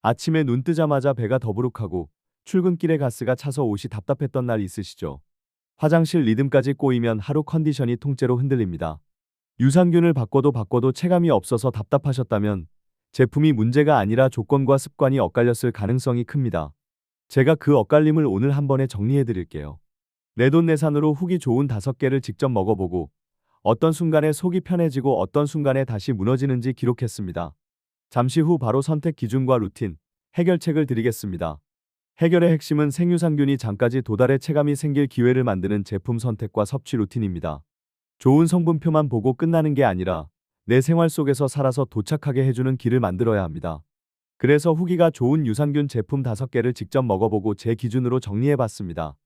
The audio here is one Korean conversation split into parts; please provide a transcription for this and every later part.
아침에 눈 뜨자마자 배가 더부룩하고 출근길에 가스가 차서 옷이 답답했던 날 있으시죠? 화장실 리듬까지 꼬이면 하루 컨디션이 통째로 흔들립니다. 유산균을 바꿔도 체감이 없어서 답답하셨다면 제품이 문제가 아니라 조건과 습관이 엇갈렸을 가능성이 큽니다. 제가 그 엇갈림을 오늘 한 번에 정리해 드릴게요. 내돈내산으로 후기 좋은 5개를 직접 먹어보고 어떤 순간에 속이 편해지고 어떤 순간에 다시 무너지는지 기록했습니다. 잠시 후 바로 선택 기준과 루틴, 해결책을 드리겠습니다. 해결의 핵심은 생유산균이 장까지 도달해 체감이 생길 기회를 만드는 제품 선택과 섭취 루틴입니다. 좋은 성분표만 보고 끝나는 게 아니라 내 생활 속에서 살아서 도착하게 해주는 길을 만들어야 합니다. 그래서 후기가 좋은 유산균 제품 5개를 직접 먹어보고 제 기준으로 정리해봤습니다.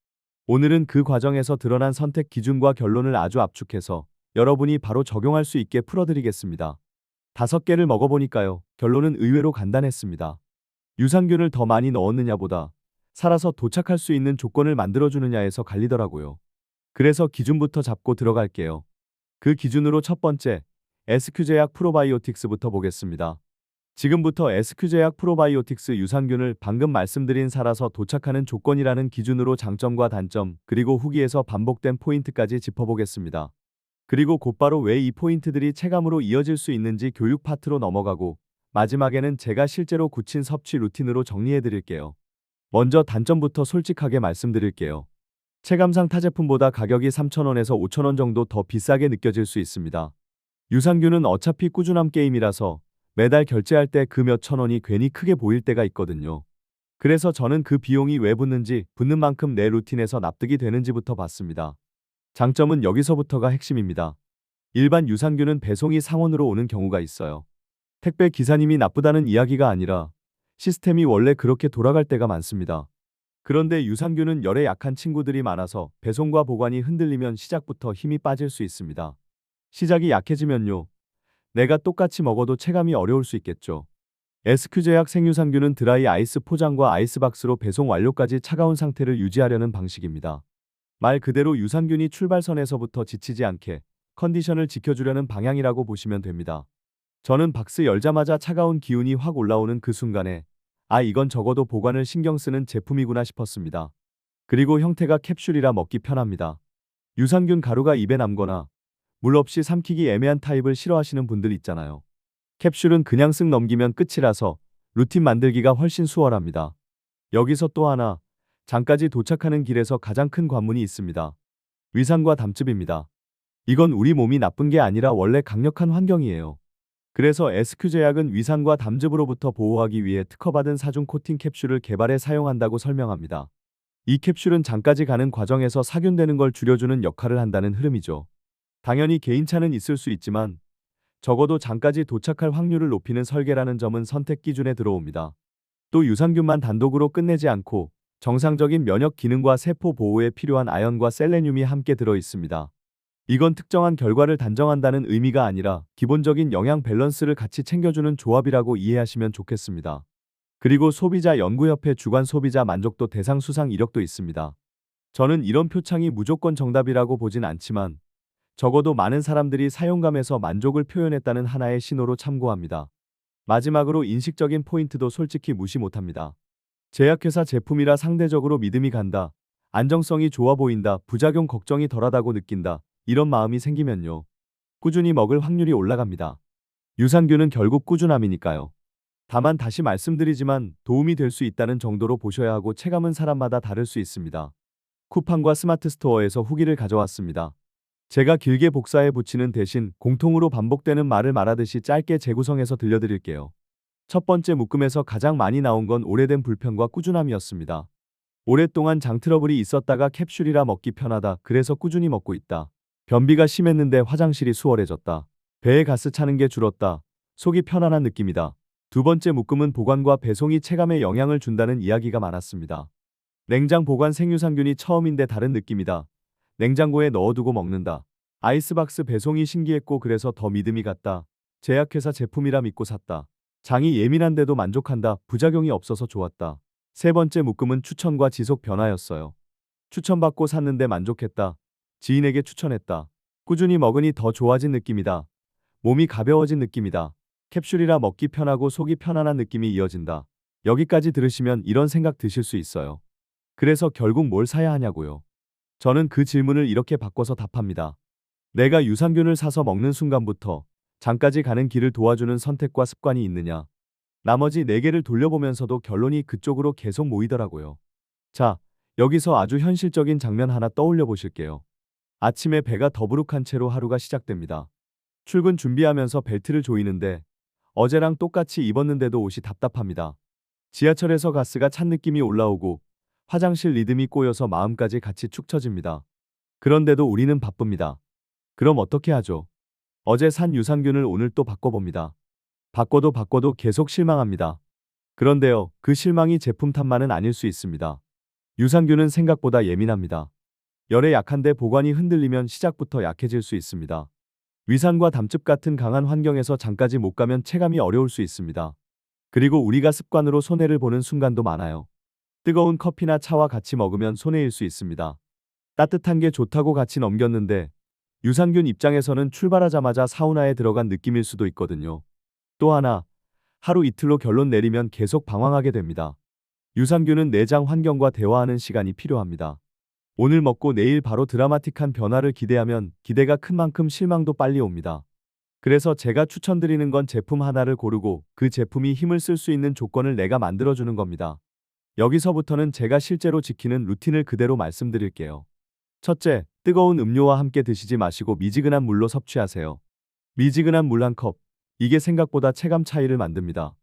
오늘은 그 과정에서 드러난 선택 기준과 결론을 아주 압축해서 여러분이 바로 적용할 수 있게 풀어드리겠습니다. 5개를 먹어보니까요. 결론은 의외로 간단했습니다. 유산균을 더 많이 넣었느냐보다 살아서 도착할 수 있는 조건을 만들어주느냐에서 갈리더라고요. 그래서 기준부터 잡고 들어갈게요. 그 기준으로 첫 번째, SQ제약 프로바이오틱스부터 보겠습니다. 지금부터 SQ제약 프로바이오틱스 유산균을 방금 말씀드린 살아서 도착하는 조건이라는 기준으로 장점과 단점, 그리고 후기에서 반복된 포인트까지 짚어보겠습니다. 그리고 곧바로 왜 이 포인트들이 체감으로 이어질 수 있는지 교육 파트로 넘어가고 마지막에는 제가 실제로 굳힌 섭취 루틴으로 정리해 드릴게요. 먼저 단점부터 솔직하게 말씀드릴게요. 체감상 타 제품보다 가격이 3,000원에서 5,000원 정도 더 비싸게 느껴질 수 있습니다. 유산균은 어차피 꾸준함 게임이라서 매달 결제할 때 그 몇천 원이 괜히 크게 보일 때가 있거든요. 그래서 저는 그 비용이 왜 붙는지, 붙는 만큼 내 루틴에서 납득이 되는지부터 봤습니다. 장점은 여기서부터가 핵심입니다. 일반 유산균은 배송이 상온으로 오는 경우가 있어요. 택배 기사님이 나쁘다는 이야기가 아니라 시스템이 원래 그렇게 돌아갈 때가 많습니다. 그런데 유산균은 열에 약한 친구들이 많아서 배송과 보관이 흔들리면 시작부터 힘이 빠질 수 있습니다. 시작이 약해지면요. 내가 똑같이 먹어도 체감이 어려울 수 있겠죠. SQ제약 생유산균은 드라이 아이스 포장과 아이스박스로 배송 완료까지 차가운 상태를 유지하려는 방식입니다. 말 그대로 유산균이 출발선에서부터 지치지 않게 컨디션을 지켜주려는 방향이라고 보시면 됩니다. 저는 박스 열자마자 차가운 기운이 확 올라오는 그 순간에 이건 적어도 보관을 신경 쓰는 제품이구나 싶었습니다. 그리고 형태가 캡슐이라 먹기 편합니다. 유산균 가루가 입에 남거나 물 없이 삼키기 애매한 타입을 싫어하시는 분들 있잖아요. 캡슐은 그냥 쓱 넘기면 끝이라서 루틴 만들기가 훨씬 수월합니다. 여기서 또 하나, 장까지 도착하는 길에서 가장 큰 관문이 있습니다. 위산과 담즙입니다. 이건 우리 몸이 나쁜 게 아니라 원래 강력한 환경이에요. 그래서 SQ제약은 위산과 담즙으로부터 보호하기 위해 특허받은 사중 코팅 캡슐을 개발해 사용한다고 설명합니다. 이 캡슐은 장까지 가는 과정에서 살균되는 걸 줄여주는 역할을 한다는 흐름이죠. 당연히 개인차는 있을 수 있지만 적어도 장까지 도착할 확률을 높이는 설계라는 점은 선택 기준에 들어옵니다. 또 유산균만 단독으로 끝내지 않고 정상적인 면역 기능과 세포 보호에 필요한 아연과 셀레늄이 함께 들어 있습니다. 이건 특정한 결과를 단정한다는 의미가 아니라 기본적인 영양 밸런스를 같이 챙겨주는 조합이라고 이해하시면 좋겠습니다. 그리고 소비자 연구협회 주간 소비자 만족도 대상 수상 이력도 있습니다. 저는 이런 표창이 무조건 정답이라고 보진 않지만 적어도 많은 사람들이 사용감에서 만족을 표현했다는 하나의 신호로 참고합니다. 마지막으로 인식적인 포인트도 솔직히 무시 못합니다. 제약회사 제품이라 상대적으로 믿음이 간다, 안정성이 좋아 보인다, 부작용 걱정이 덜하다고 느낀다, 이런 마음이 생기면요. 꾸준히 먹을 확률이 올라갑니다. 유산균은 결국 꾸준함이니까요. 다만 다시 말씀드리지만 도움이 될 수 있다는 정도로 보셔야 하고 체감은 사람마다 다를 수 있습니다. 쿠팡과 스마트 스토어에서 후기를 가져왔습니다. 제가 길게 복사해 붙이는 대신 공통으로 반복되는 말을 말하듯이 짧게 재구성해서 들려드릴게요. 첫 번째 묶음에서 가장 많이 나온 건 오래된 불편과 꾸준함이었습니다. 오랫동안 장 트러블이 있었다가 캡슐이라 먹기 편하다. 그래서 꾸준히 먹고 있다. 변비가 심했는데 화장실이 수월해졌다. 배에 가스 차는 게 줄었다. 속이 편안한 느낌이다. 두 번째 묶음은 보관과 배송이 체감에 영향을 준다는 이야기가 많았습니다. 냉장 보관 생유산균이 처음인데 다른 느낌이다. 냉장고에 넣어두고 먹는다. 아이스박스 배송이 신기했고 그래서 더 믿음이 갔다. 제약회사 제품이라 믿고 샀다. 장이 예민한데도 만족한다. 부작용이 없어서 좋았다. 세 번째 묶음은 추천과 지속 변화였어요. 추천받고 샀는데 만족했다. 지인에게 추천했다. 꾸준히 먹으니 더 좋아진 느낌이다. 몸이 가벼워진 느낌이다. 캡슐이라 먹기 편하고 속이 편안한 느낌이 이어진다. 여기까지 들으시면 이런 생각 드실 수 있어요. 그래서 결국 뭘 사야 하냐고요. 저는 그 질문을 이렇게 바꿔서 답합니다. 내가 유산균을 사서 먹는 순간부터 장까지 가는 길을 도와주는 선택과 습관이 있느냐. 나머지 4개를 돌려보면서도 결론이 그쪽으로 계속 모이더라고요. 자, 여기서 아주 현실적인 장면 하나 떠올려 보실게요. 아침에 배가 더부룩한 채로 하루가 시작됩니다. 출근 준비하면서 벨트를 조이는데 어제랑 똑같이 입었는데도 옷이 답답합니다. 지하철에서 가스가 찬 느낌이 올라오고 화장실 리듬이 꼬여서 마음까지 같이 축 처집니다. 그런데도 우리는 바쁩니다. 그럼 어떻게 하죠? 어제 산 유산균을 오늘 또 바꿔봅니다. 바꿔도 계속 실망합니다. 그런데요, 그 실망이 제품 탓만은 아닐 수 있습니다. 유산균은 생각보다 예민합니다. 열에 약한데 보관이 흔들리면 시작부터 약해질 수 있습니다. 위산과 담즙 같은 강한 환경에서 장까지 못 가면 체감이 어려울 수 있습니다. 그리고 우리가 습관으로 손해를 보는 순간도 많아요. 뜨거운 커피나 차와 같이 먹으면 손해일 수 있습니다. 따뜻한 게 좋다고 같이 넘겼는데 유산균 입장에서는 출발하자마자 사우나에 들어간 느낌일 수도 있거든요. 또 하나, 하루 이틀로 결론 내리면 계속 방황하게 됩니다. 유산균은 내장 환경과 대화하는 시간이 필요합니다. 오늘 먹고 내일 바로 드라마틱한 변화를 기대하면 기대가 큰 만큼 실망도 빨리 옵니다. 그래서 제가 추천드리는 건 제품 하나를 고르고 그 제품이 힘을 쓸 수 있는 조건을 내가 만들어주는 겁니다. 여기서부터는 제가 실제로 지키는 루틴을 그대로 말씀드릴게요. 첫째, 뜨거운 음료와 함께 드시지 마시고 미지근한 물로 섭취하세요. 미지근한 물 한 컵. 이게 생각보다 체감 차이를 만듭니다.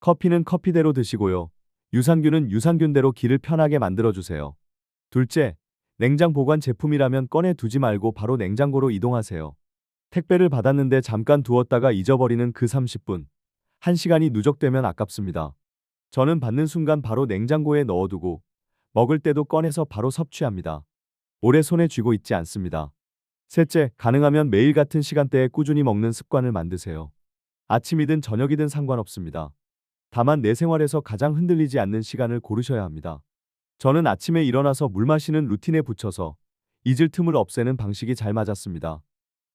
커피는 커피대로 드시고요. 유산균은 유산균대로 기를 편하게 만들어주세요. 둘째, 냉장 보관 제품이라면 꺼내 두지 말고 바로 냉장고로 이동하세요. 택배를 받았는데 잠깐 두었다가 잊어버리는 그 30분. 1시간이 누적되면 아깝습니다. 저는 받는 순간 바로 냉장고에 넣어두고 먹을 때도 꺼내서 바로 섭취합니다. 오래 손에 쥐고 있지 않습니다. 셋째, 가능하면 매일 같은 시간대에 꾸준히 먹는 습관을 만드세요. 아침이든 저녁이든 상관없습니다. 다만 내 생활에서 가장 흔들리지 않는 시간을 고르셔야 합니다. 저는 아침에 일어나서 물 마시는 루틴에 붙여서 잊을 틈을 없애는 방식이 잘 맞았습니다.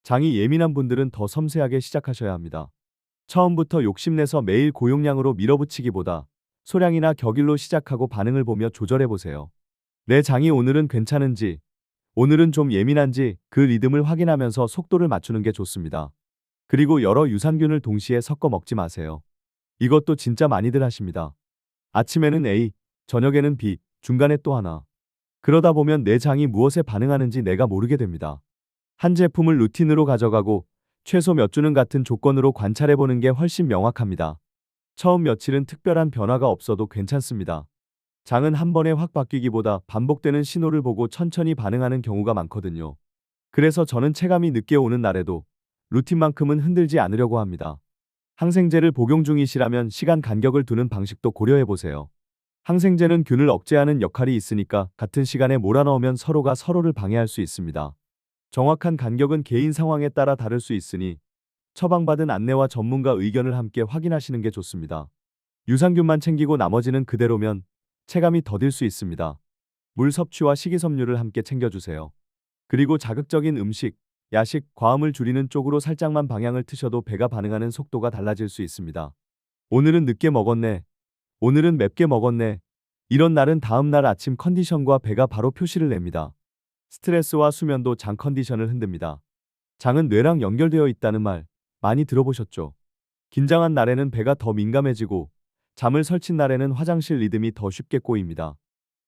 장이 예민한 분들은 더 섬세하게 시작하셔야 합니다. 처음부터 욕심내서 매일 고용량으로 밀어붙이기보다 소량이나 격일로 시작하고 반응을 보며 조절해보세요. 내 장이 오늘은 괜찮은지, 오늘은 좀 예민한지 그 리듬을 확인하면서 속도를 맞추는 게 좋습니다. 그리고 여러 유산균을 동시에 섞어 먹지 마세요. 이것도 진짜 많이들 하십니다. 아침에는 A, 저녁에는 B, 중간에 또 하나. 그러다 보면 내 장이 무엇에 반응하는지 내가 모르게 됩니다. 한 제품을 루틴으로 가져가고 최소 몇 주는 같은 조건으로 관찰해보는 게 훨씬 명확합니다. 처음 며칠은 특별한 변화가 없어도 괜찮습니다. 장은 한 번에 확 바뀌기보다 반복되는 신호를 보고 천천히 반응하는 경우가 많거든요. 그래서 저는 체감이 늦게 오는 날에도 루틴만큼은 흔들지 않으려고 합니다. 항생제를 복용 중이시라면 시간 간격을 두는 방식도 고려해보세요. 항생제는 균을 억제하는 역할이 있으니까 같은 시간에 몰아넣으면 서로가 서로를 방해할 수 있습니다. 정확한 간격은 개인 상황에 따라 다를 수 있으니 처방받은 안내와 전문가 의견을 함께 확인하시는 게 좋습니다. 유산균만 챙기고 나머지는 그대로면 체감이 더딜 수 있습니다. 물 섭취와 식이섬유를 함께 챙겨주세요. 그리고 자극적인 음식, 야식, 과음을 줄이는 쪽으로 살짝만 방향을 트셔도 배가 반응하는 속도가 달라질 수 있습니다. 오늘은 늦게 먹었네. 오늘은 맵게 먹었네. 이런 날은 다음 날 아침 컨디션과 배가 바로 표시를 냅니다. 스트레스와 수면도 장 컨디션을 흔듭니다. 장은 뇌랑 연결되어 있다는 말 많이 들어보셨죠? 긴장한 날에는 배가 더 민감해지고 잠을 설친 날에는 화장실 리듬이 더 쉽게 꼬입니다.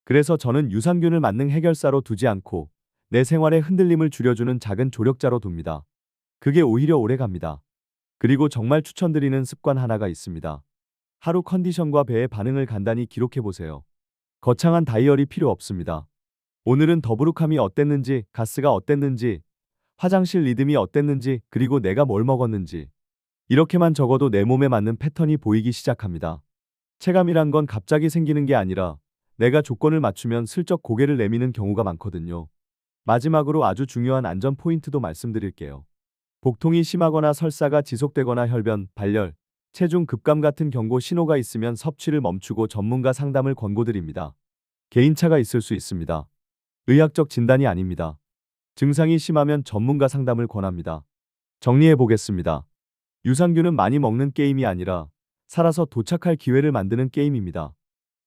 그래서 저는 유산균을 만능 해결사로 두지 않고 내 생활의 흔들림을 줄여주는 작은 조력자로 둡니다. 그게 오히려 오래 갑니다. 그리고 정말 추천드리는 습관 하나가 있습니다. 하루 컨디션과 배의 반응을 간단히 기록해보세요. 거창한 다이어리 필요 없습니다. 오늘은 더부룩함이 어땠는지, 가스가 어땠는지, 화장실 리듬이 어땠는지, 그리고 내가 뭘 먹었는지. 이렇게만 적어도 내 몸에 맞는 패턴이 보이기 시작합니다. 체감이란 건 갑자기 생기는 게 아니라 내가 조건을 맞추면 슬쩍 고개를 내미는 경우가 많거든요. 마지막으로 아주 중요한 안전 포인트도 말씀드릴게요. 복통이 심하거나 설사가 지속되거나 혈변, 발열, 체중 급감 같은 경고 신호가 있으면 섭취를 멈추고 전문가 상담을 권고드립니다. 개인차가 있을 수 있습니다. 의학적 진단이 아닙니다. 증상이 심하면 전문가 상담을 권합니다. 정리해 보겠습니다. 유산균은 많이 먹는 게임이 아니라 살아서 도착할 기회를 만드는 게임입니다.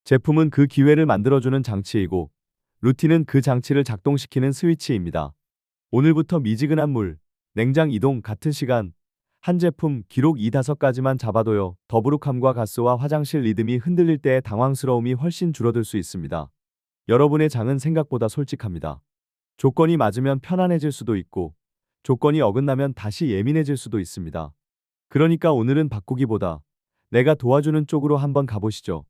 제품은 그 기회를 만들어주는 장치이고, 루틴은 그 장치를 작동시키는 스위치입니다. 오늘부터 미지근한 물, 냉장 이동 같은 시간, 한 제품 기록 2~5가지만 잡아둬요. 더부룩함과 가스와 화장실 리듬이 흔들릴 때의 당황스러움이 훨씬 줄어들 수 있습니다. 여러분의 장은 생각보다 솔직합니다. 조건이 맞으면 편안해질 수도 있고, 조건이 어긋나면 다시 예민해질 수도 있습니다. 그러니까 오늘은 바꾸기보다 내가 도와주는 쪽으로 한번 가보시죠.